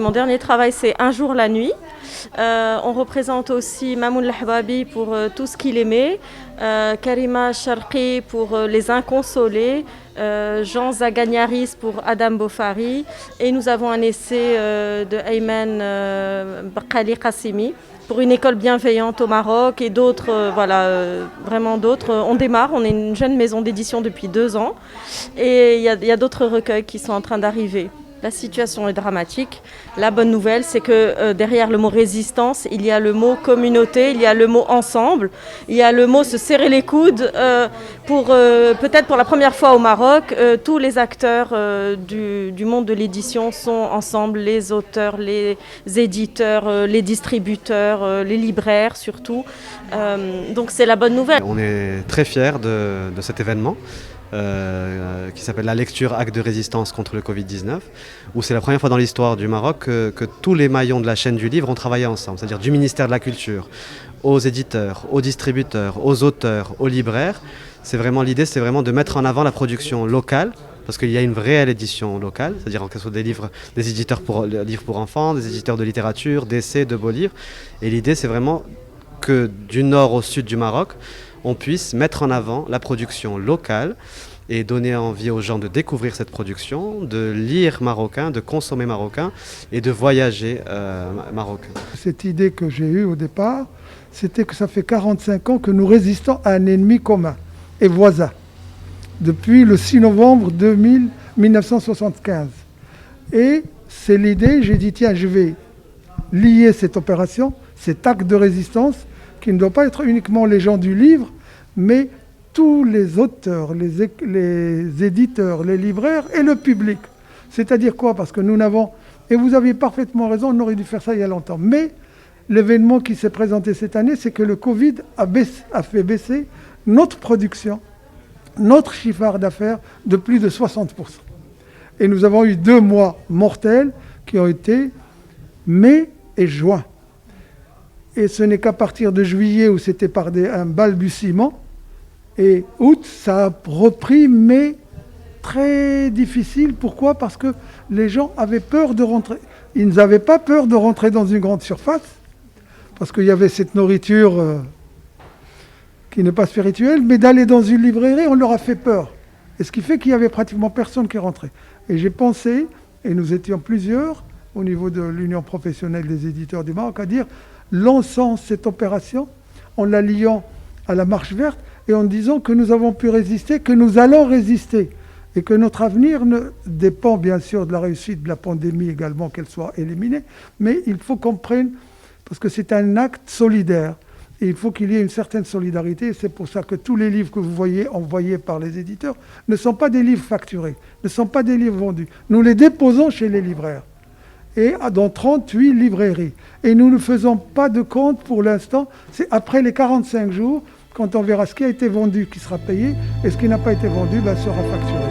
Mon dernier travail, c'est Un jour la nuit. On représente aussi Mamoun Lahbabi pour Tout ce qu'il aimait, Karima Sharqi pour Les Inconsolés, Jean Zagagnaris pour Adam Bofari, et nous avons un essai de Ayman Bakali Qassimi pour Une école bienveillante au Maroc, et d'autres, vraiment d'autres. On démarre, on est une jeune maison d'édition depuis 2 ans, et il y a d'autres recueils qui sont en train d'arriver. La situation est dramatique. La bonne nouvelle, c'est que derrière le mot résistance, il y a le mot communauté, il y a le mot ensemble, il y a le mot se serrer les coudes. Peut-être pour la première fois au Maroc, tous les acteurs du monde de l'édition sont ensemble, les auteurs, les éditeurs, les distributeurs, les libraires surtout. Donc c'est la bonne nouvelle. On est très fiers de cet événement. Qui s'appelle la lecture acte de résistance contre le Covid-19, où c'est la première fois dans l'histoire du Maroc que tous les maillons de la chaîne du livre ont travaillé ensemble, c'est-à-dire du ministère de la Culture, aux éditeurs, aux distributeurs, aux auteurs, aux libraires. L'idée, c'est vraiment de mettre en avant la production locale, parce qu'il y a une réelle édition locale, c'est-à-dire que ce soit des éditeurs pour livres pour enfants, des éditeurs de littérature, d'essais, de beaux livres. Et l'idée, c'est vraiment que du nord au sud du Maroc, on puisse mettre en avant la production locale et donner envie aux gens de découvrir cette production, de lire marocain, de consommer marocain et de voyager marocain. Cette idée que j'ai eue au départ, c'était que ça fait 45 ans que nous résistons à un ennemi commun et voisin, depuis le 6 novembre 1975. Et c'est l'idée, j'ai dit tiens, je vais lier cette opération, cet acte de résistance, qui ne doit pas être uniquement les gens du livre, mais tous les auteurs, les éditeurs, les libraires et le public. C'est-à-dire quoi? Parce que nous n'avons, et vous aviez parfaitement raison, on aurait dû faire ça il y a longtemps, mais l'événement qui s'est présenté cette année, c'est que le Covid a fait baisser notre production, notre chiffre d'affaires de plus de 60%. Et nous avons eu 2 mois mortels qui ont été mai et juin. Et ce n'est qu'à partir de juillet où c'était par un balbutiement. Et août, ça a repris, mais très difficile. Pourquoi? Parce que les gens avaient peur de rentrer. Ils n'avaient pas peur de rentrer dans une grande surface, parce qu'il y avait cette nourriture qui n'est pas spirituelle, mais d'aller dans une librairie, on leur a fait peur. Et ce qui fait qu'il n'y avait pratiquement personne qui rentrait. Et j'ai pensé, et nous étions plusieurs, au niveau de l'Union professionnelle des éditeurs du Maroc, à dire lançons cette opération en la liant à la marche verte et en disant que nous avons pu résister, que nous allons résister et que notre avenir dépend bien sûr de la réussite de la pandémie également, qu'elle soit éliminée, mais il faut qu'on prenne, parce que c'est un acte solidaire et il faut qu'il y ait une certaine solidarité, et c'est pour ça que tous les livres que vous voyez envoyés par les éditeurs ne sont pas des livres facturés, ne sont pas des livres vendus. Nous les déposons chez les libraires et dans 38 librairies. Et nous ne faisons pas de compte pour l'instant. C'est après les 45 jours, quand on verra ce qui a été vendu qui sera payé, et ce qui n'a pas été vendu sera facturé.